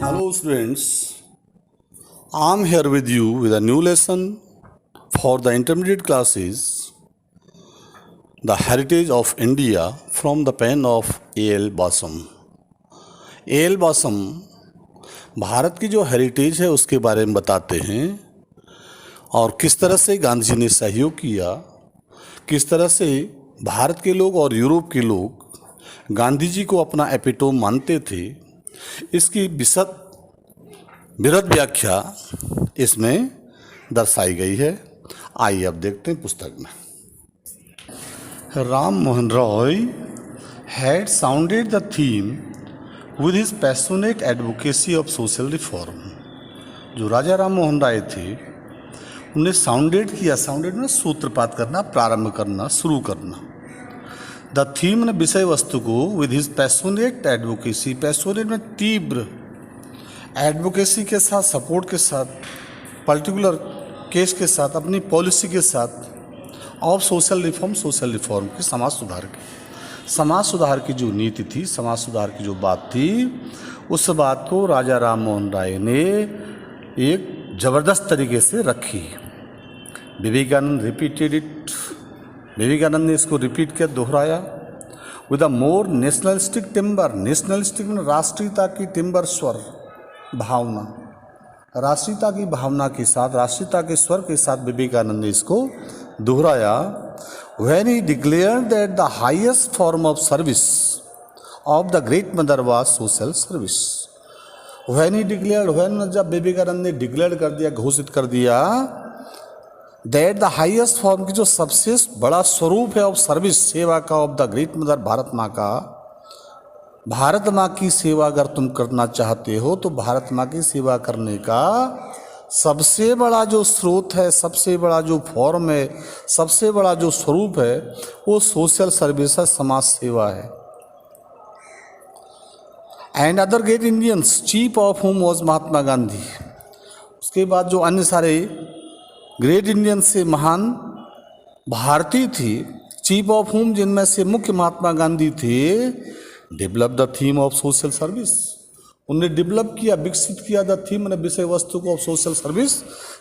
Hello, students. I'm here with you with a new lesson for the intermediate classes, The Heritage of India from the pen of A.L. Basam. A.L. Basam Bharat की जो heritage है उसके बारे में बताते हैं और किस तरह से गांधी जी ने सहयोग किया, किस तरह से भारत के लोग और यूरोप के लोग गांधी जी को अपना एपिटोम मानते थे। इसकी विरत व्याख्या इसमें दर्शाई गई है। आइए अब देखते हैं पुस्तक में। Ram Mohan Roy had sounded the theme with his passionate advocacy of social reform. जो राजा राम मोहन राय थे उन्हें साउंडेड किया, साउंडेड में सूत्रपात करना, प्रारंभ करना, शुरू करना। द थीम ने विषय वस्तु को with his passionate advocacy, passionate में तीव्र, एडवोकेसी के साथ, सपोर्ट के साथ, पर्टिकुलर केस के साथ, अपनी पॉलिसी के साथ ऑफ सोशल रिफॉर्म की, समाज सुधार की जो नीति थी, समाज सुधार की जो बात थी, उस बात को राजा राम मोहन राय ने एक ज़बरदस्त तरीके से रखी। विवेकानंद रिपीटेड इट, विवेकानंद ने इसको रिपीट किया, दोहराया। With a more nationalistic timber, nationalistic में राष्ट्रीयता की टिम्बर स्वर, भावना, राष्ट्रीयता की भावना के साथ, राष्ट्रीयता के स्वर के साथ विवेकानंद ने इसको दोहराया। When he declared that the highest form of service of the great mother was social service. When he declared, जब विवेकानंद ने डिक्लेयर कर दिया, घोषित कर दिया, that the highest form की जो सबसे बड़ा स्वरूप है ऑफ सर्विस, सेवा का, of the great mother, Bharat माँ का, भारत माँ की सेवा अगर तुम करना चाहते हो तो भारत माँ की सेवा करने का सबसे बड़ा जो स्रोत है, सबसे बड़ा जो फॉर्म है, सबसे बड़ा जो स्वरूप है वो सोशल सर्विस है, समाज सेवा है। And other great Indians, chief of whom was Mahatma Gandhi. उसके बाद जो अन्य सारे ग्रेट इंडियंस से महान भारतीय थी, चीफ ऑफ हुम जिनमें से मुख्य महात्मा गांधी थे, develop the theme of social service. उन्हें डेवलप किया, विकसित किया द थीम, विषय वस्तु को of social service,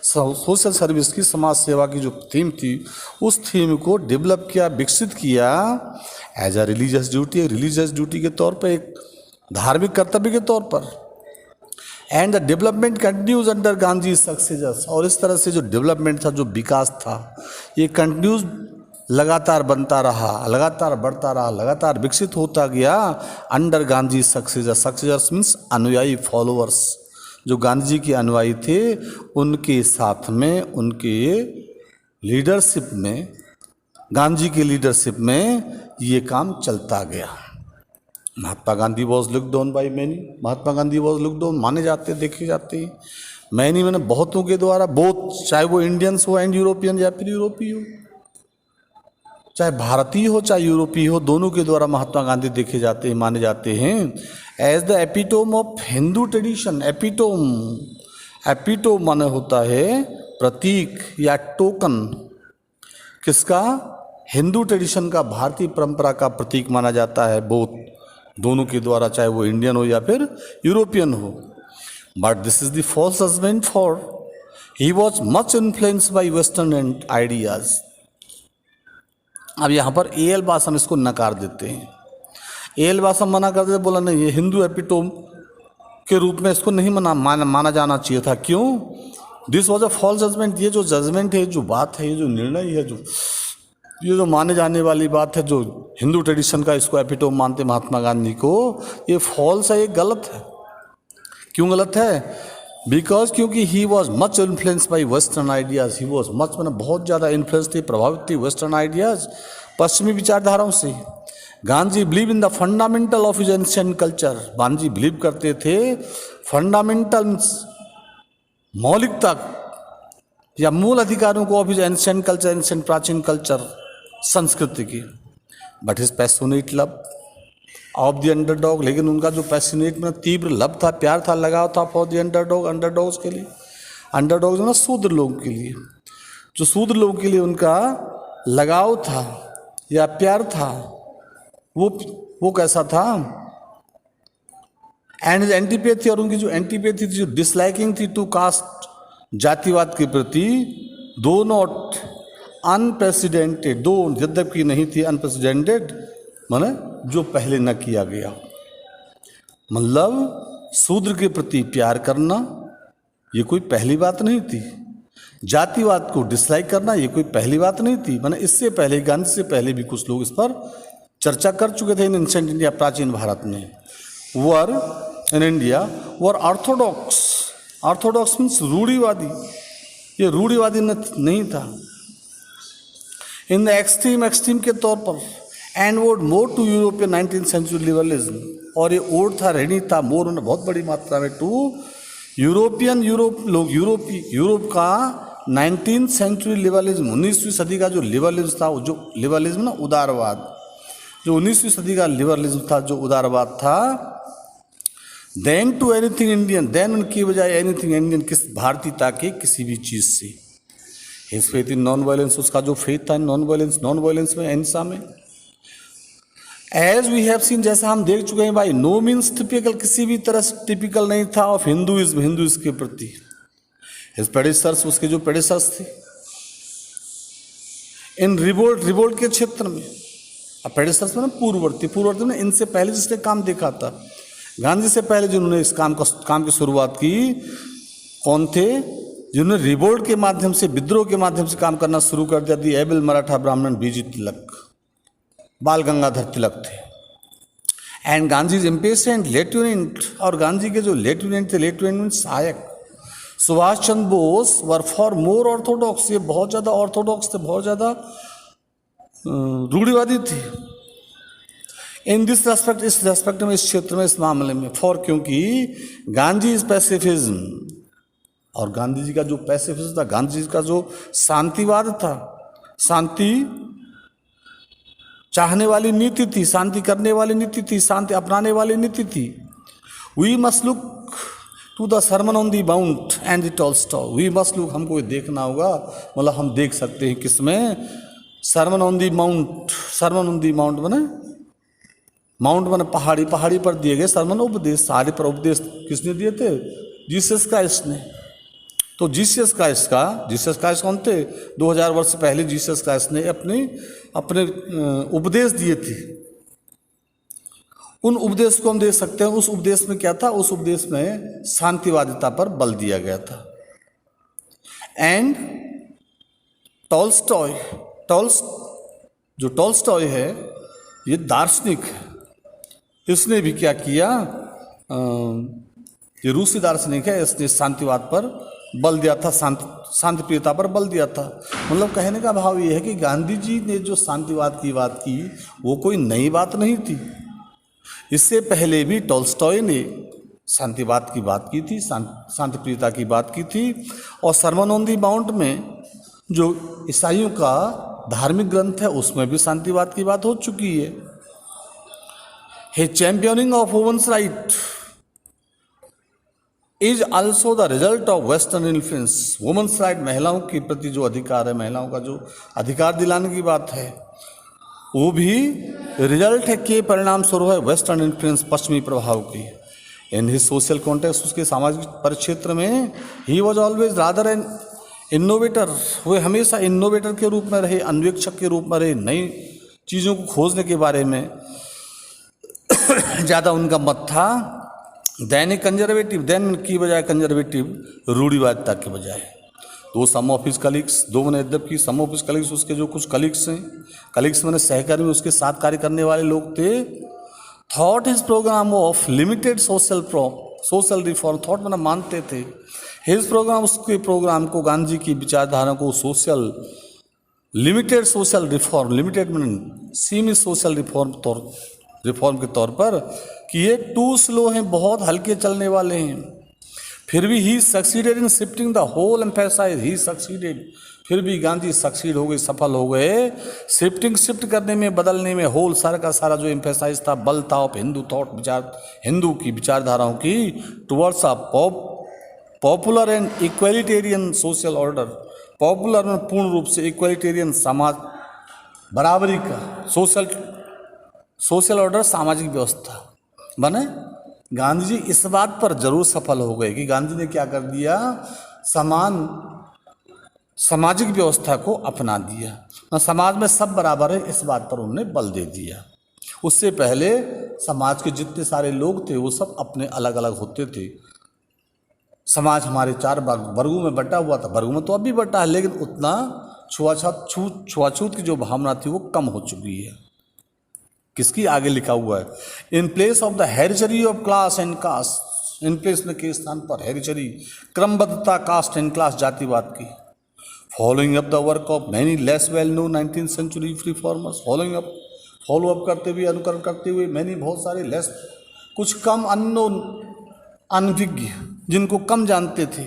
social service की, समाज सेवा की जो थीम थी उस थीम को डेवलप किया, विकसित किया as a religious duty, religious duty के तौर पर, एक धार्मिक कर्तव्य के तौर पर। And the development continues under Gandhi successors. और इस तरह से जो डेवलपमेंट था, जो विकास था, ये कंटिन्यूज लगातार बनता रहा, लगातार बढ़ता रहा, लगातार विकसित होता गया under Gandhi successors. Successors means अनुयायी, फॉलोअर्स। जो गांधी जी के अनुयायी थे उनके साथ में, उनके लीडरशिप में, गांधी जी के लीडरशिप में ये काम चलता गया। Mahatma Gandhi was looked on by many, Mahatma Gandhi was looked on, माने जाते, देखे जाते। मैनी मैंने बहुतों के द्वारा, बोथ, चाहे वो इंडियंस हो एंड यूरोपियन या फिर यूरोपीय हो, चाहे भारतीय हो चाहे यूरोपीय हो, दोनों के द्वारा महात्मा गांधी देखे जाते हैं, माने जाते हैं as the epitome of Hindu tradition. Epitome, epitome माने होता है प्रतीक या टोकन, किसका? हिंदू ट्रेडिशन का, भारतीय परंपरा का प्रतीक माना जाता है, बोथ, दोनों के द्वारा, चाहे वो इंडियन हो या फिर यूरोपियन हो। But this is the false judgement, for he was much influenced by western ideas. अब यहाँ पर ए.एल. बासम इसको नकार देते हैं। ए.एल. बासम मना कर देते, बोला नहीं, ये हिंदू एपिटोम के रूप में इसको नहीं माना जाना चाहिए था। क्यों? This was a false judgement. ये जो जजमेंट है, जो बात है, ये जो निर्णय है, ये जो माने जाने वाली बात है, जो हिंदू ट्रेडिशन का इसको एपिटोम मानते महात्मा गांधी को, ये फॉल्स है, ये गलत है। क्यों गलत है? बिकॉज क्योंकि ही was much influence by western ideas. He was much, मैंने बहुत ज़्यादा इन्फ्लुएंस थी, प्रभावित थी वेस्टर्न आइडियाज, पश्चिमी विचारधाराओं से। Gandhi believe in the fundamental of his ancient culture. Gandhi believe करते थे फंडामेंटल, मौलिकता या मूल अधिकारों को of his ancient culture, ancient प्राचीन कल्चर, संस्कृति की। But his passionate love of the underdog, लेकिन उनका जो पैशनेट में तीव्र लव था, प्यार था, लगाव था फॉर द अंडरडॉग, अंडरडॉग्स के लिए। अंडरडॉग्स ना शूद्र लोगों के लिए, जो शूद्र लोगों के लिए उनका लगाव था या प्यार था, वो कैसा था? एंड एंटीपैथी, और उनकी जो एंटीपैथी थी, जो डिसलाइकिंग थी टू कास्ट, जातिवाद के प्रति, दो नॉट अनप्रेसिडेंटेड, दो यद्यपि नहीं थी अनप्रेसिडेंटेड, माने जो पहले न किया गया। मतलब शूद्र के प्रति प्यार करना ये कोई पहली बात नहीं थी, जातिवाद को डिसलाइक करना ये कोई पहली बात नहीं थी। माने इससे पहले, गांधी से पहले भी कुछ लोग इस पर चर्चा कर चुके थे इन एंशिएंट इंडिया, प्राचीन भारत में। Were in India were orthodox, orthodox means रूढ़िवादी, ये रूढ़िवादी नहीं था। इन द एक्सट्रीम, एक्सट्रीम के तौर पर, and owed more to European 19th century liberalism, और ये ओड था, ऋणी था, मोर बहुत बड़ी मात्रा में टू यूरोपियन, लोग यूरोप का 19th सेंचुरी लिबरलिज्म, 19वीं सदी का जो लिबरलिज्म था, जो लिबरलिज्म ना उदारवाद, जो 19वीं सदी का लिबरलिज्म था, जो उदारवाद था, than to anything Indian, than उनकी बजाय एनीथिंग इंडियन, किस भारतीयता के किसी भी चीज से। His faith in non violence, उसका जो फेथ था नॉन वायलेंस में, अहिंसा में। एज वी हैव सीन, जैसा हम देख चुके हैं भाई, नो मीन्स टिपिकल, किसी भी तरह से टिपिकल नहीं था ऑफ हिंदुइज्म, हिंदुइज्म के प्रति। हिज प्रेडिसर्स, उसके जो प्रेडिसर्स थे इन रिवोल्ट के क्षेत्र में, अब प्रेडिसर्स में ना पूर्ववर्ती में, इनसे पहले जिसने काम देखा था, गांधी से पहले जिन्होंने इस काम की शुरुआत की, कौन थे? जिन्होंने रिवोल्ट के माध्यम से, विद्रोह के माध्यम से काम करना शुरू कर दिया, दी एबल मराठा ब्राह्मण बीजी तिलक, बाल गंगाधर तिलक थे। And Gandhi is impatient lieutenant, और गांधी के जो लेफ्टिनेंट थे, लेफ्टिनेंट सहायक, सुभाष चंद्र बोस वर फॉर मोर ऑर्थोडॉक्स, ये बहुत ज़्यादा ऑर्थोडॉक्स थे, बहुत ज़्यादा रूढ़िवादी थे। इन दिस रेस्पेक्ट, इस रेस्पेक्ट में, इस क्षेत्र में, इस मामले में, फॉर, क्योंकि गांधी इज पैसिफिज्म, और गांधी जी का जो पैसिफिज्म था, गांधी जी का जो शांतिवाद था, शांति चाहने वाली नीति थी, शांति करने वाली नीति थी, शांति अपनाने वाली नीति थी। We must look to the sermon on the mount and the Tolstoy, we must look, हमको देखना होगा, मतलब हम देख सकते हैं किसमें? Sermon on the mount, sermon on the mount बने, माउंट बने पहाड़ी, पहाड़ी पर दिए गए सरमन उपदेश, पहाड़ी पर उपदेश किसने दिए थे? जीसस क्राइस्ट ने। तो जीसस क्राइस्ट कौन थे? 2000 वर्ष पहले जीसस क्राइस्ट ने अपने उपदेश दिए थे। उन उपदेश को हम देख सकते हैं। उस उपदेश में क्या था? उस उपदेश में शांतिवादिता पर बल दिया गया था। एंड टॉल्स्टॉय है, ये दार्शनिक है, इसने भी क्या किया? ये रूसी दार्शनिक है, इसने शांतिवाद पर बल दिया था, शांति प्रियता पर बल दिया था। मतलब कहने का भाव ये है कि गांधी जी ने जो शांतिवाद की बात की, वो कोई नई बात नहीं थी। इससे पहले भी टॉल्स्टॉय ने शांतिवाद की बात की थी, शांति प्रियता की बात की थी। और सरमन ऑन दी माउंट में जो ईसाइयों का धार्मिक ग्रंथ है, उसमें भी शांतिवाद की बात हो चुकी है। He championing of women's right is also the result of western influence. Women's right, महिलाओं के प्रति जो अधिकार है, महिलाओं का जो अधिकार दिलाने की बात है, वो भी रिजल्ट है के परिणाम स्वरूप है वेस्टर्न इन्फ्लुएंस, पश्चिमी प्रभाव की। इन हिज सोशल कॉन्टेक्स्ट, उसके सामाजिक परिक्षेत्र में, he was always rather an innovator, वे हमेशा इनोवेटर के रूप में रहे, अन्वेक्षक के रूप में रहे, नई चीज़ों को खोजने के बारे में ज़्यादा उनका मत था। दैनिक कंजर्वेटिव, देन की बजाय कंजर्वेटिव, रूढ़िवादिता के बजाय। तो सम ऑफ हिज कलीग्स, दो मैंने यद्यपि सम ऑफ हिज कलीग्स, उसके जो कुछ कलीग्स हैं, कलीग्स मैंने सहकर्मी, उसके साथ कार्य करने वाले लोग थे। Thought his programme of limited social reform, thought मैंने मानते थे। हिज प्रोग्राम, उसके प्रोग्राम को, गांधी की विचारधारा को social, limited social reform, limited मैंने सीमित सोशल रिफॉर्म के तौर पर कि ये टू स्लो हैं, बहुत हल्के चलने वाले हैं। फिर भी he succeeded in shifting the whole emphasise, he succeeded, फिर भी गांधी सक्सीड हो गए, सफल हो गए शिफ्ट करने में, बदलने में, होल सारा का सारा जो एम्फेसाइज था, बल था ऑफ हिंदू थॉट, हिंदू की विचारधाराओं की, towards a popular and egalitarian social order. Popular में पूर्ण रूप से, इक्वलिटेरियन समाज, बराबरी का, सोशल ऑर्डर, सामाजिक व्यवस्था बने, गांधी जी इस बात पर जरूर सफल हो गए कि गांधी ने क्या कर दिया, समान सामाजिक व्यवस्था को अपना दिया, समाज में सब बराबर है, इस बात पर उन्होंने बल दे दिया। उससे पहले समाज के जितने सारे लोग थे वो सब अपने अलग अलग होते थे। समाज हमारे 4 वर्गों में बटा हुआ था, वर्गों में तो अब भी बटा है, लेकिन उतना छुआछूत की जो भावना थी वो कम हो चुकी है। किसकी आगे लिखा हुआ है, in place of the hereditary of class and caste, in place में के स्थान पर हेरिटरी क्रमबद्धता, कास्ट एंड क्लास जातिवाद की, following up the work of many less well known 19th century reformers, follow up करते हुए, अनुकरण करते हुए मैनी बहुत सारे लेस, कुछ कम अननोन, अनभिज्ञ, जिनको कम जानते थे,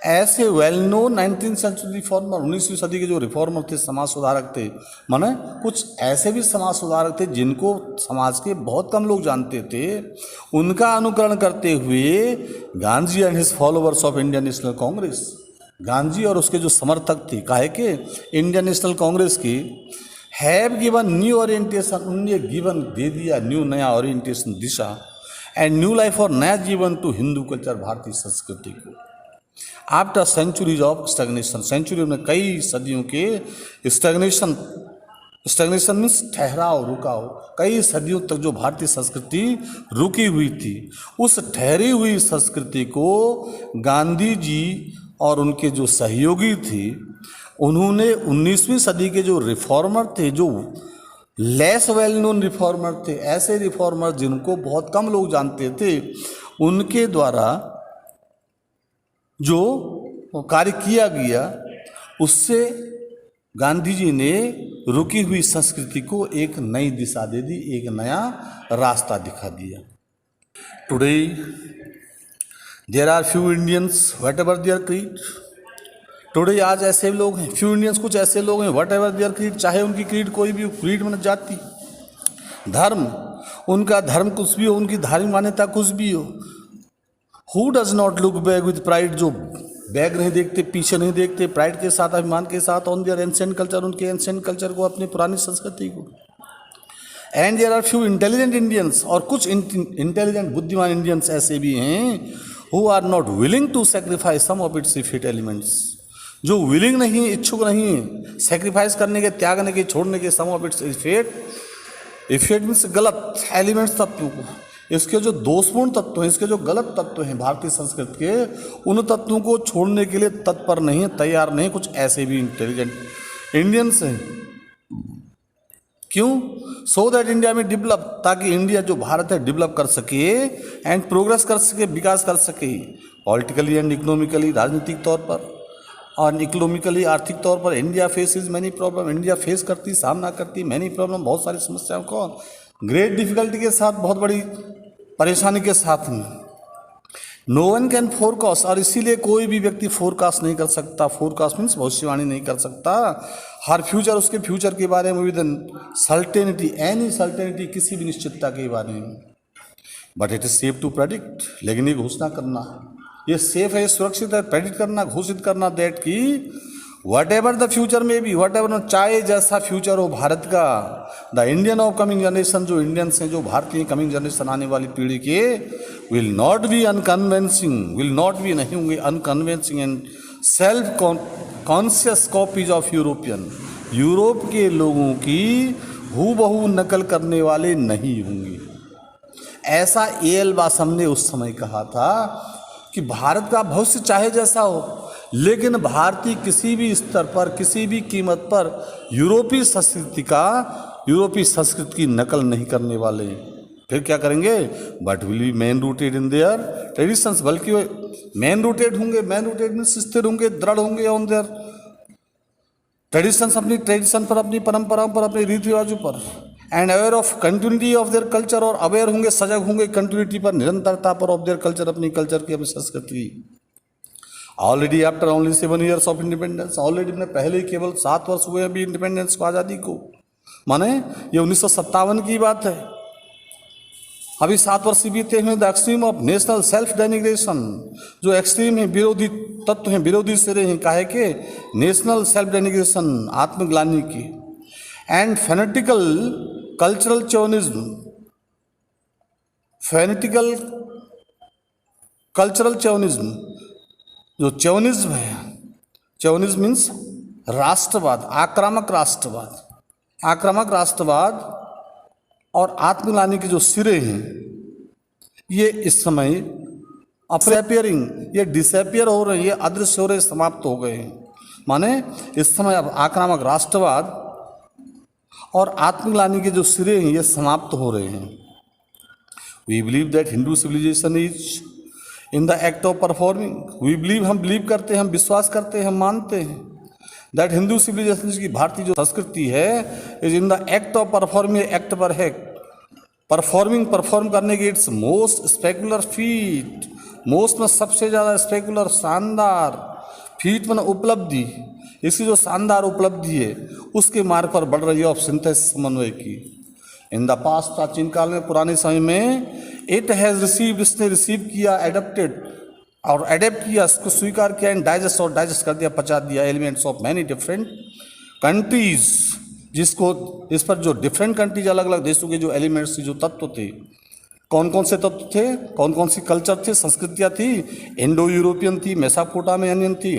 ऐसे well known 19th century reformer, 19वीं सदी के जो रिफॉर्मर थे, समाज सुधारक थे, माने कुछ ऐसे भी समाज सुधारक थे जिनको समाज के बहुत कम लोग जानते थे, उनका अनुकरण करते हुए Gandhi and his followers of Indian National Congress, Gandhi और उसके जो समर्थक थे काहे के इंडियन नेशनल कांग्रेस की, हैव गिवन न्यू ओरिएंटेशन, उन्होंने गिवन दे दिया न्यू, नया ओरिएंटेशन, दिशा, एंड न्यू लाइफ और नया जीवन टू हिंदू कल्चर, भारतीय संस्कृति को। After centuries of stagnation, century में कई सदियों के स्टैग्नेशन मीन्स ठहराव, रुकाव, कई सदियों तक जो भारतीय संस्कृति रुकी हुई थी, उस ठहरी हुई संस्कृति को गांधी जी और उनके जो सहयोगी थे, उन्होंने 19वीं सदी के जो रिफॉर्मर थे, जो लेस वेल नोन रिफॉर्मर थे, ऐसे रिफॉर्मर जिनको बहुत कम लोग जानते थे, उनके द्वारा जो कार्य किया गया, उससे गांधी जी ने रुकी हुई संस्कृति को एक नई दिशा दे दी, एक नया रास्ता दिखा दिया। Today there are few Indians whatever their creed, today आज ऐसे लोग हैं, फ्यू इंडियंस, कुछ ऐसे लोग हैं, व्हाट एवर देयर क्रीड, चाहे उनकी क्रीड कोई भी हो, क्रीड मतलब जाति, धर्म, उनका धर्म कुछ भी हो, उनकी धार्मिक मान्यता कुछ भी हो, who does not look back with pride, जो बैग नहीं देखते, पीछे नहीं देखते, प्राइड के साथ, अभिमान के साथ, ऑन देयर एंशिएंट कल्चर, उनके एंशिएंट कल्चर को, अपनी पुरानी संस्कृति को। And there are few intelligent Indians, और कुछ इंटेलिजेंट बुद्धिमान इंडियंस ऐसे भी हैं, who are not willing to sacrifice some of its effect elements, जो विलिंग नहीं, इच्छुक नहीं है सेक्रीफाइस करने के, त्यागने के, छोड़ने के, सम ऑफ इट्स इफेक्ट मीन्स गलत एलिमेंट्स, तत्वों को, इसके जो दोषपूर्ण तत्व हैं, इसके जो गलत तत्व हैं भारतीय संस्कृति के, उन तत्वों को छोड़ने के लिए तत्पर नहीं, तैयार नहीं। कुछ ऐसे भी इंटेलिजेंट इंडियंस हैं। क्यों? सो दैट इंडिया में डेवलप, ताकि इंडिया जो भारत है डेवलप कर सके एंड प्रोग्रेस कर सके, विकास कर सके, पॉलिटिकली एंड इकोनॉमिकली, राजनीतिक तौर पर और इकोनॉमिकली, आर्थिक तौर पर। India faces many problem, India face करती, सामना करती मैनी प्रॉब्लम, बहुत सारी समस्याओं को, ग्रेट डिफिकल्टी के साथ, बहुत बड़ी परेशानी के साथ में। नो वन कैन फोरकास्ट, और इसीलिए कोई भी व्यक्ति फोरकास्ट नहीं कर सकता। फोरकास्ट मीन्स भविष्यवाणी नहीं कर सकता हर फ्यूचर, उसके फ्यूचर के बारे में, विद सर्टेनिटी, एनी सर्टेनिटी, किसी भी निश्चितता के बारे में। But it is safe to predict, लेकिन ये घोषणा करना, ये सेफ है, सुरक्षित है, प्रेडिक्ट करना, घोषित करना, दैट की वट एवर द फ्यूचर में भी, वट एवर, चाहे जैसा फ्यूचर हो भारत का, the Indian of coming generation, जो इंडियंस हैं, जो भारतीय कमिंग जनरेशन, आने वाली पीढ़ी के, will not be unconvincing, will not be, नहीं होंगे unconvincing and self conscious copies of European, Europe के लोगों की हूबहू नकल करने वाले नहीं होंगे। ऐसा ए.एल. बासम ने उस समय कहा था कि भारत का भविष्य चाहे जैसा हो, लेकिन भारतीय किसी भी स्तर पर, किसी भी कीमत पर यूरोपीय संस्कृति की नकल नहीं करने वाले। फिर क्या करेंगे? But will be man rooted in their traditions, बल्कि मैन रूटेड होंगे, मैन रूटेड मीन्स स्थिर होंगे, दृढ़ होंगे ऑन देयर ट्रेडिशंस, अपनी ट्रेडिशन पर, अपनी परंपराओं पर, अपने रीति रिवाजों पर। And aware of continuity of their culture, और अवेयर होंगे, सजग होंगे कंटिन्यूटी पर, निरंतरता पर, ऑफ देयर कल्चर, अपनी कल्चर की, अपनी संस्कृति की। Already after only 7 years of independence, already में पहले ही केवल 7 वर्ष हुए अभी इंडिपेंडेंस को, आज़ादी को, माने ये 1957 की बात है। अभी 7 वर्ष बीते हुए। The extreme of national self denigration, जो एक्सट्रीम है, विरोधी तत्व हैं, विरोधी सिरे हैं, काहे के? नेशनल सेल्फ डेनिग्रेशन, आत्मग्लानि की। एंड फेनेटिकल कल्चरल चौनिज्म, फेनेटिकल कल्चरल चौनिज्म, जो चौनिज्म है, चौनिज्म मीन्स राष्ट्रवाद, आक्रामक राष्ट्रवाद और आत्मग्लानि के जो सिरे हैं ये इस समय अपीयरिंग, ये डिसअपियर हो रहे हैं, ये अदृश्य हो रहे, समाप्त हो गए हैं। माने इस समय अब आक्रामक राष्ट्रवाद और आत्मग्लानि के जो सिरे हैं ये समाप्त हो रहे हैं। We believe that Hindu civilisation is in the act of performing, we believe, हम बिलीव करते हैं, हम विश्वास करते हैं, हम मानते हैं दैट हिंदू सिविलाइजेशन की भारतीय जो संस्कृति है is in the act of performing, act पर है परफॉर्म करने की, it's most specular feet, most में सबसे ज़्यादा स्पेकुलर, शानदार, फीट में उपलब्धि, इसकी जो शानदार उपलब्धि है उसके मार्ग पर बढ़ रही है ऑफ सिंथेसिस, समन्वय की। इन द पास्ट, प्राचीन काल में, पुराने समय में, इट हैज़ रिसीव्ड, इसने रिसीव किया, एडेप्टेड और एडेप्ट किया, इसको स्वीकार किया, एंड डाइजेस्ट कर दिया, पचा दिया, elements of many different countries, जिसको इस पर जो डिफरेंट कंट्रीज, अलग अलग देशों के जो एलिमेंट्स, जो तत्व थे, कौन कौन से तत्व थे, कौन कौन सी कल्चर थे, संस्कृतियाँ थी, इंडो यूरोपियन थी, मेसोपोटामियन थी,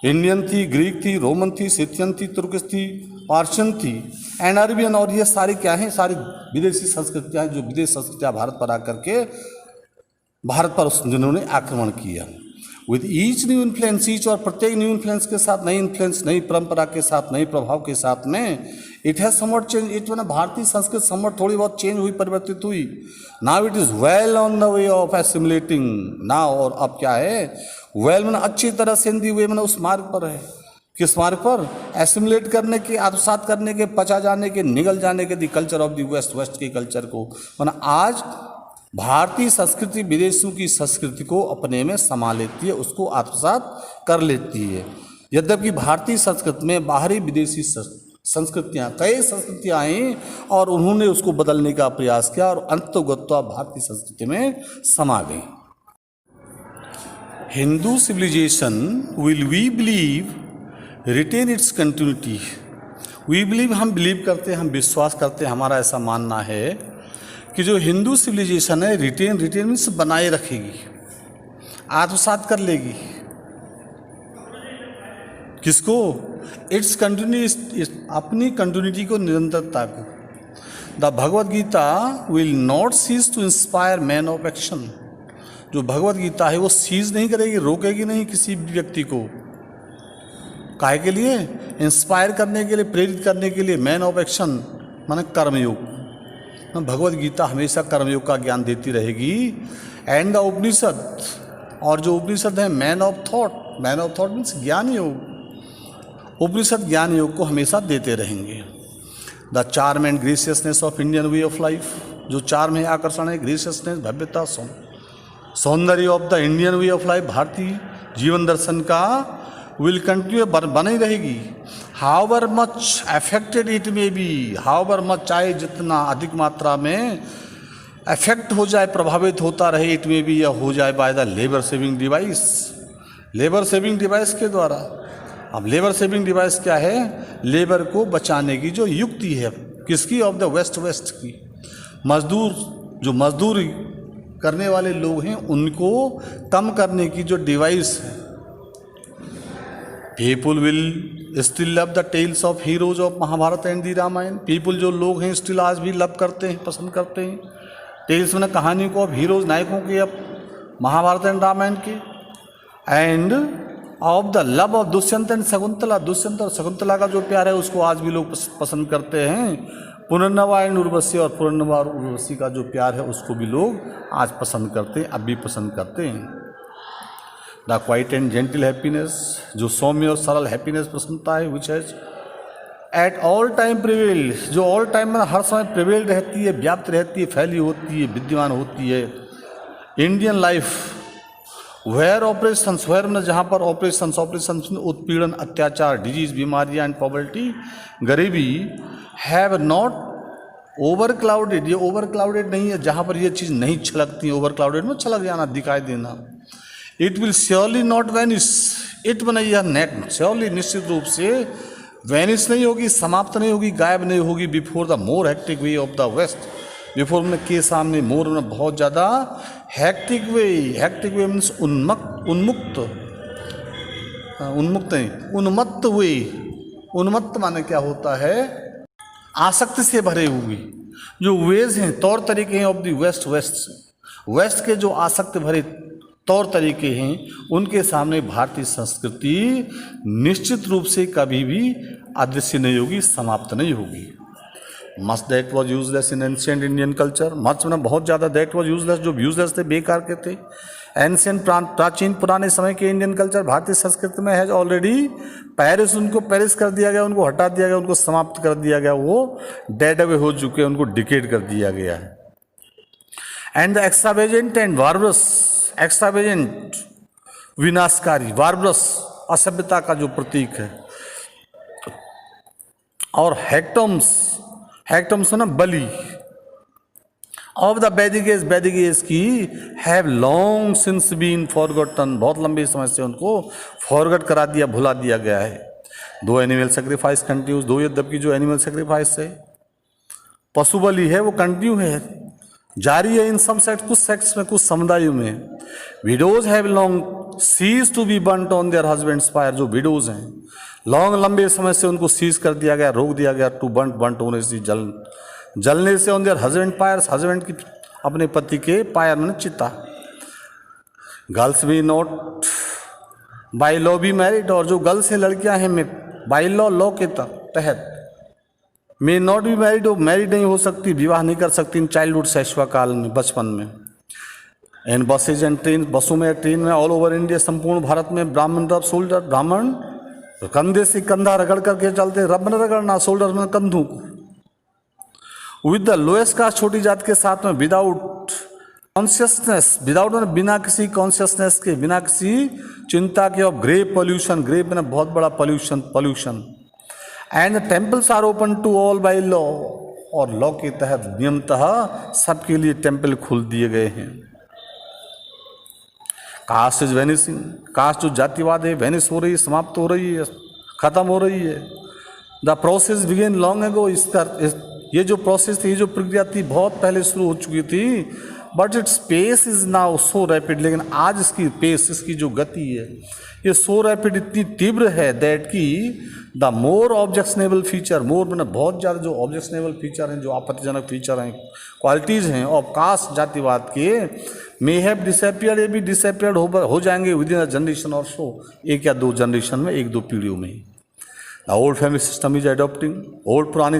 इंडियन थी, ग्रीक थी, रोमन थी, सिथियन थी, तुर्किश थी, पार्शियन थी, एंड अरबियन, और ये सारी क्या हैं, सारी विदेशी संस्कृतियाँ, जो विदेश संस्कृतियाँ भारत पर आकर के भारत पर जिन्होंने आक्रमण किया। With each new influence, each और प्रत्येक न्यू इन्फ्लुएंस के साथ, नई इन्फ्लुएंस, नई परंपरा के साथ, नई प्रभाव के साथ में, it has somewhat change, it मैंने भारतीय संस्कृति समवट थोड़ी बहुत चेंज हुई, परिवर्तित हुई। Now it is well on the way of assimilating now, और अब क्या है, वेल मैंने अच्छी तरह से हिंदी हुए मैंने उस मार्ग पर है, किस मार्ग पर, एसिमुलेट करने के, आत्मसात करने के, पचा जाने के, निगल जाने के, the culture of the west, west के कल्चर को, मैंने आज भारतीय संस्कृति विदेशों की संस्कृति को अपने में समा लेती है, उसको आत्मसात कर लेती है। यद्यपि भारतीय संस्कृति में बाहरी विदेशी संस्कृतियाँ, कई संस्कृतियाँ आई और उन्होंने उसको बदलने का प्रयास किया और अंततोगत्वा भारतीय संस्कृति में समा गई। Hindu civilisation will, we believe, retain its continuity, we believe, हम बिलीव करते हैं, हम विश्वास करते हैं, हमारा ऐसा मानना है कि जो हिंदू सिविलाइजेशन है, रिटेन मीन्स बनाए रखेगी, आत्मसात कर लेगी, किसको, इट्स कंटिन्यू, अपनी कंटिन्यूटी को, निरंतरता को। The Bhagavad Gita will not cease to inspire man of action, जो भगवद गीता है वो सीज नहीं करेगी, रोकेगी नहीं किसी भी व्यक्ति को, काहे के लिए, इंस्पायर करने के लिए, प्रेरित करने के लिए, मैन ऑफ एक्शन माने कर्मयोग। भगवद गीता हमेशा कर्मयोग का ज्ञान देती रहेगी। एंड द उपनिषद, और जो उपनिषद है, मैन ऑफ थॉट मीन्स ज्ञान योग, उपनिषद ज्ञान योग को हमेशा देते रहेंगे। The charm and graciousness of Indian way of life, जो चार्म है, आकर्षण है, ग्रेसियसनेस, भव्यता, सौंदर्य of the Indian way of life, भारतीय जीवन दर्शन का, विल कंटिन्यू, बनी रहेगी। However much affected it may be, however much, चाहे जितना अधिक मात्रा में अफेक्ट हो जाए, प्रभावित होता रहे, इट मे बी, या हो जाए by the labour saving device, labour saving device के द्वारा। अब लेबर सेविंग डिवाइस क्या है, लेबर को बचाने की जो युक्ति है, किसकी, ऑफ द वेस्ट की, मजदूर, जो मजदूरी करने वाले लोग हैं उनको कम करने की जो डिवाइस है। People will still love the tales of heroes of Mahabharata and the Ramayana, people, जो लोग हैं, स्टिल आज भी लव करते हैं, पसंद करते हैं, टेल्स में कहानी को, अब हीरोज, नायकों के, अब महाभारत एंड रामायण के। End of the love of Dushyant and Shakuntala, Dushyant और शकुंतला का जो प्यार है उसको आज भी लोग पसंद करते हैं। पुनर्नवा एंड उर्वशी, और पुनर्नवा और उर्वशी का जो प्यार है उसको भी लोग आज पसंद करते हैं, अब भी पसंद करते हैं। The quiet and gentle happiness, जो सौम्य और सरल हैप्पीनेस प्रसन्नता है, which has at all time prevailed, जो ऑल टाइम में हर समय प्रिवेल्ड रहती है, व्याप्त रहती है, फैली होती है, विद्यमान होती है। Indian life where operations, where में जहाँ पर ऑपरेशंस उत्पीड़न, अत्याचार, डिजीज, बीमारियाँ एंड पॉवर्टी, गरीबी, हैव नॉट ओवर क्लाउडेड, ये ओवर क्लाउडेड नहीं है, जहाँ पर ये चीज़ नहीं छलकती, ओवर क्लाउडेड में छलक जाना, दिखाई देना। It will surely not vanish, it बना यह नेट, श्योरली, निश्चित रूप से, वैनिश नहीं होगी, समाप्त नहीं होगी, गायब नहीं होगी, before the more hectic way of the West, before में के सामने, मोर में बहुत ज़्यादा, हेक्टिक वे मीन्स उन्मुक्त नहीं, उन्मत्त वे। उन्मत्त माने क्या होता है? आसक्ति से भरे हुए। जो वेज हैं, तौर तरीके हैं ऑफ द वेस्ट के जो आसक्ति भरे तौर तरीके हैं, उनके सामने भारतीय संस्कृति निश्चित रूप से कभी भी अदृश्य नहीं होगी, समाप्त नहीं होगी। Much that was useless in ancient Indian culture, much में बहुत ज़्यादा दैट वॉज यूजलेस, जो यूजलेस थे, बेकार के थे। एंशियंट प्राचीन पुराने समय के इंडियन कल्चर, भारतीय संस्कृति में है ऑलरेडी पैरिस, उनको पैरिस कर दिया गया, उनको हटा दिया गया, उनको समाप्त कर दिया गया, वो डेड अवे हो चुके हैं, उनको डिकेड कर दिया गया है। And the extravagant and बार्बरस, extravagant विनाशकारी, बार्बरस असभ्यता का जो प्रतीक है, और हेक्टम्स ना बलि ऑफ द वैदिक एज की have long since been forgotten, बहुत लंबे समय से उनको फॉरगॉट करा दिया, भुला दिया गया है। दो एनिमल सेक्रीफाइस कंटिन्यूज, दो यद्यपि जो एनिमल सेक्रीफाइस है, पशु बलि है, वो कंटिन्यू है, जारी है इन सम सेक्ट, कुछ सेक्ट्स में, कुछ समुदायों में। Widows have long ceased to be burnt on their husbands fire, जो विडोज हैं लॉन्ग लंबे समय से उनको सीज कर दिया गया, रोक दिया गया, टू बर्न्ट होने से, जलने से, on their husband fires, husband की अपने पति के फायर में चिता। गर्ल्स भी not by law be married, और जो गर्ल्स हैं, लड़कियां हैं, बाई लॉ के तहत मे नॉट बी मैरिड, वो मैरिड नहीं हो सकती, विवाह नहीं कर सकती इन चाइल्डहुड, शैशवा काल में, बचपन में। एंड बसेज एंड ट्रेन, बसों में, ट्रेन में, ऑल ओवर इंडिया, संपूर्ण भारत में, ब्राह्मण रब शोल्डर, ब्राह्मण कंधे से कंधा रगड़ करके चलते, रब न रगड़ना, शोल्डर में कंधों को। विद द लोएस्ट कास्ट, छोटी जात के साथ में, विदाउट कॉन्शियसनेस, विदाउट बिना किसी कॉन्शियसनेस के, बिना किसी चिंता के, ऑफ ग्रेव पॉल्यूशन, ग्रेव में बहुत बड़ा pollution. And temples are open to all by law, और लॉ के तहत नियमतः सबके लिए टेम्पल खोल दिए गए हैं। कास्ट इज वेनिसिंग, कास्ट जो जातिवाद है, वेनिस हो रही है, समाप्त हो रही है, खत्म हो रही है। The process begin long ago, ये जो प्रोसेस थी, ये जो प्रक्रिया थी, बहुत पहले शुरू हो चुकी थी। But its pace is now so rapid, लेकिन आज इसकी पेस, इसकी जो गति है, ये सो रैपिड, इतनी तीव्र है, दैट की द मोर ऑब्जेक्शनेबल फीचर, मोर मैंने बहुत ज़्यादा जो ऑब्जेक्शनेबल फीचर हैं, जो आपत्तिजनक फीचर हैं, क्वालिटीज़ हैं ऑफ कास्ट, जातिवाद के, मे हैव डिसअपियर्ड, ये भी डिसअपियर्ड हो जाएंगे विद इन अ जनरेशन और सो, एक या दो जनरेशन में, एक दो पीढ़ियों में। The old family system is adopting, old पुरानी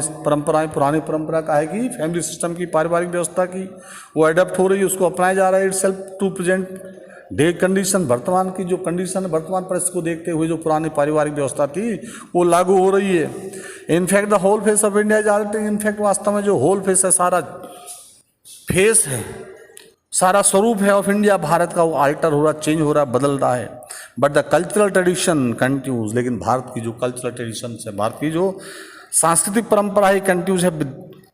परंपरा का है कि फैमिली सिस्टम की, पारिवारिक व्यवस्था की, वो एडॉप्ट हो रही है, उसको अपनाया जा रहा है, itself to present day condition, वर्तमान की जो कंडीशन है, वर्तमान परिस्थिति को देखते हुए जो पुरानी पारिवारिक व्यवस्था थी, वो लागू हो रही है। In fact the whole face of India is altering, in fact वास्तव में जो होल फेस है, सारा फेस है, सारा स्वरूप है ऑफ इंडिया, भारत का, वो अल्टर हो रहा, चेंज हो रहा, बदल रहा है। But the cultural tradition continues, लेकिन भारत की जो कल्चरल ट्रेडिशन है, भारत की जो सांस्कृतिक परंपरा है, कंटिन्यूज है,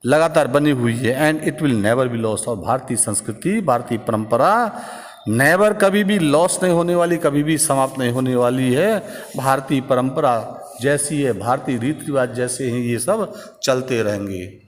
लगातार बनी हुई है। And it will never be lost, और भारतीय संस्कृति, भारतीय परंपरा नेवर, कभी भी लॉस नहीं होने वाली, कभी भी समाप्त नहीं होने वाली है। भारतीय परंपरा जैसी है, भारतीय रीति रिवाज जैसे हैं, ये सब चलते रहेंगे।